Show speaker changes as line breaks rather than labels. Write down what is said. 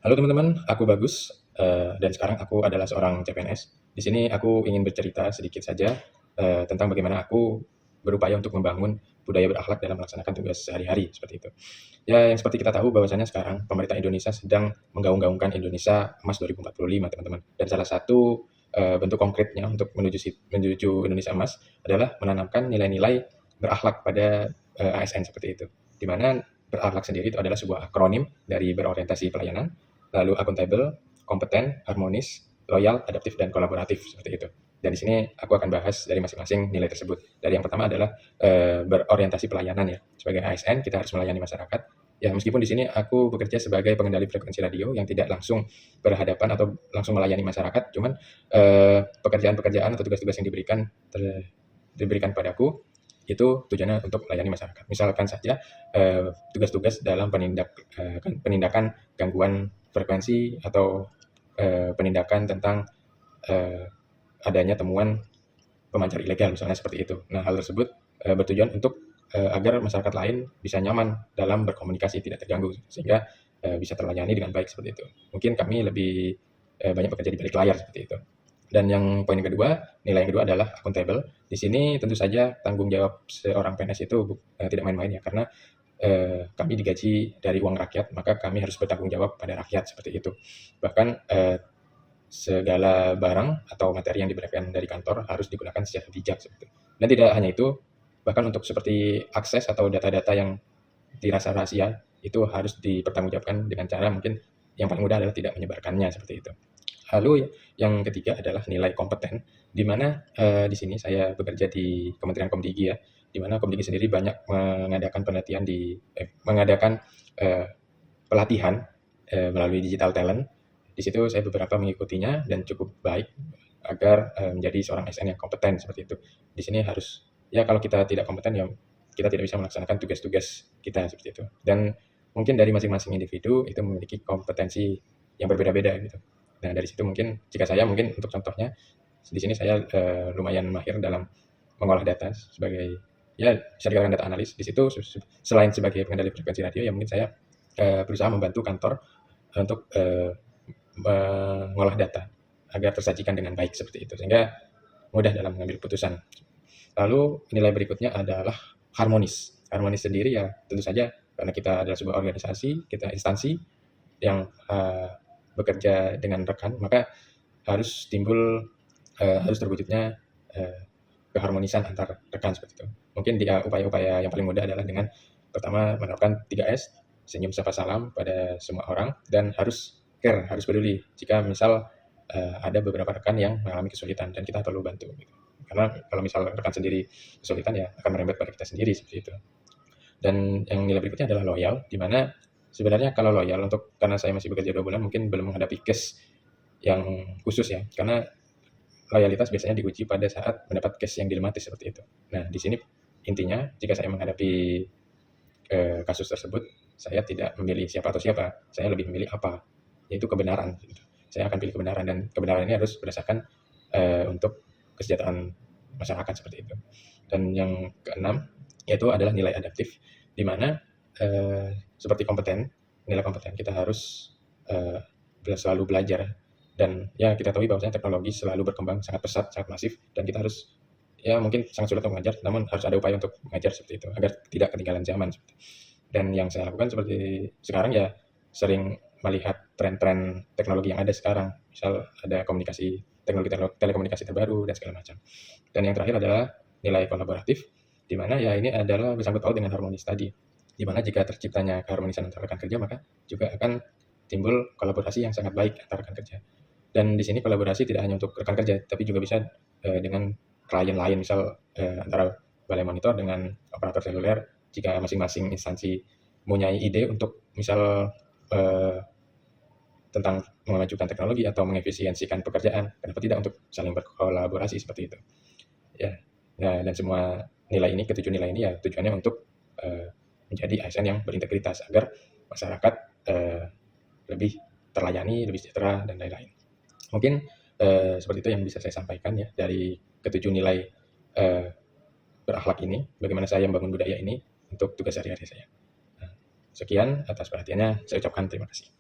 Halo teman-teman, aku Bagus, dan sekarang aku adalah seorang CPNS. Di sini aku ingin bercerita sedikit saja, tentang bagaimana aku berupaya untuk membangun budaya berakhlak dalam melaksanakan tugas sehari-hari, seperti itu. Ya, yang seperti kita tahu bahwasanya sekarang pemerintah Indonesia sedang menggaung-gaungkan Indonesia Emas 2045, teman-teman. Dan salah satu, bentuk konkretnya untuk menuju Indonesia Emas adalah menanamkan nilai-nilai berakhlak pada, ASN seperti itu. Di mana berakhlak sendiri itu adalah sebuah akronim dari berorientasi pelayanan, lalu akuntabel, kompeten, harmonis, loyal, adaptif, dan kolaboratif seperti itu. Dan di sini aku akan bahas dari masing-masing nilai tersebut. Dari yang pertama adalah berorientasi pelayanan ya. Sebagai ASN kita harus melayani masyarakat. Ya meskipun di sini aku bekerja sebagai pengendali frekuensi radio yang tidak langsung berhadapan atau langsung melayani masyarakat, cuman pekerjaan-pekerjaan atau tugas-tugas yang diberikan padaku itu tujuannya untuk melayani masyarakat. Misalkan saja tugas-tugas dalam penindakan gangguan frekuensi atau penindakan tentang eh, adanya temuan pemancar ilegal misalnya seperti itu. Nah, hal tersebut bertujuan untuk agar masyarakat lain bisa nyaman dalam berkomunikasi tidak terganggu sehingga bisa terlayani dengan baik seperti itu. Mungkin kami lebih banyak bekerja di balik layar seperti itu. Dan yang poin kedua, nilai yang kedua adalah akuntabel. Di sini tentu saja tanggung jawab seorang PNS itu tidak main-main ya, karena kami digaji dari uang rakyat, maka kami harus bertanggung jawab pada rakyat seperti itu. Bahkan segala barang atau materi yang diberikan dari kantor harus digunakan secara bijak seperti itu. Dan tidak hanya itu, bahkan untuk seperti akses atau data-data yang dirasa rahasia itu harus dipertanggungjawabkan dengan cara mungkin yang paling mudah adalah tidak menyebarkannya seperti itu. Lalu yang ketiga adalah nilai kompeten, di mana di sini saya bekerja di Kementerian Komdigi ya, di mana Komdigi sendiri banyak mengadakan mengadakan eh, pelatihan melalui digital talent. Di situ saya beberapa mengikutinya dan cukup baik agar menjadi seorang ASN yang kompeten seperti itu. Di sini harus ya kalau kita tidak kompeten ya kita tidak bisa melaksanakan tugas-tugas kita seperti itu. Dan mungkin dari masing-masing individu itu memiliki kompetensi yang berbeda-beda gitu. Nah, dari situ mungkin jika saya mungkin untuk contohnya di sini saya lumayan mahir dalam mengolah data sebagai ya bisa dikatakan data analis. Di situ selain sebagai pengendali frekuensi radio ya mungkin saya berusaha membantu kantor untuk mengolah data agar tersajikan dengan baik seperti itu sehingga mudah dalam mengambil putusan. Lalu nilai berikutnya adalah harmonis. Harmonis sendiri ya tentu saja karena kita adalah sebuah organisasi, kita instansi yang bekerja dengan rekan, maka harus timbul harus terwujudnya keharmonisan antar rekan seperti itu. Mungkin upaya-upaya yang paling mudah adalah dengan pertama menerapkan 3S, senyum sapa salam pada semua orang dan harus care, harus peduli jika misal ada beberapa rekan yang mengalami kesulitan dan kita perlu bantu gitu. Karena kalau misal rekan sendiri kesulitan ya akan merembet pada kita sendiri seperti itu. Dan yang nilai berikutnya adalah loyal, di mana sebenarnya kalau loyal untuk karena saya masih bekerja 2 bulan mungkin belum menghadapi case yang khusus ya, karena loyalitas biasanya diuji pada saat mendapat case yang dilematis seperti itu. Nah, di sini intinya jika saya menghadapi kasus tersebut, saya tidak memilih siapa atau siapa, saya lebih memilih apa, yaitu kebenaran. Gitu. Saya akan pilih kebenaran dan kebenaran ini harus berdasarkan untuk kesejahteraan masyarakat seperti itu. Dan yang keenam yaitu adalah nilai adaptif, di mana seperti kompeten, nilai kompeten kita harus selalu belajar dan ya kita tahu bahwasanya teknologi selalu berkembang sangat pesat, sangat masif dan kita harus ya mungkin sangat sulit untuk mengajar, namun harus ada upaya untuk mengajar seperti itu agar tidak ketinggalan zaman. Dan yang saya lakukan seperti sekarang ya sering melihat tren-tren teknologi yang ada sekarang, misal ada teknologi telekomunikasi terbaru dan segala macam. Dan yang terakhir adalah nilai kolaboratif, di mana ya ini adalah bersangkut paut dengan harmonis tadi, di mana jika terciptanya keharmonisan antara rekan kerja maka juga akan timbul kolaborasi yang sangat baik antara rekan kerja. Dan di sini kolaborasi tidak hanya untuk rekan kerja, tapi juga bisa dengan klien lain, misal antara balai monitor dengan operator seluler, jika masing-masing instansi mempunyai ide untuk misal tentang memajukan teknologi atau mengefisiensikan pekerjaan, kenapa tidak untuk saling berkolaborasi seperti itu. Ya, nah, dan semua nilai ini, ketujuh nilai ini ya tujuannya untuk menjadi ASN yang berintegritas agar masyarakat lebih terlayani, lebih sejahtera dan lain-lain. Mungkin seperti itu yang bisa saya sampaikan ya dari ketujuh nilai berakhlak ini, bagaimana saya membangun budaya ini untuk tugas sehari-hari saya. Nah, sekian atas perhatiannya, saya ucapkan terima kasih.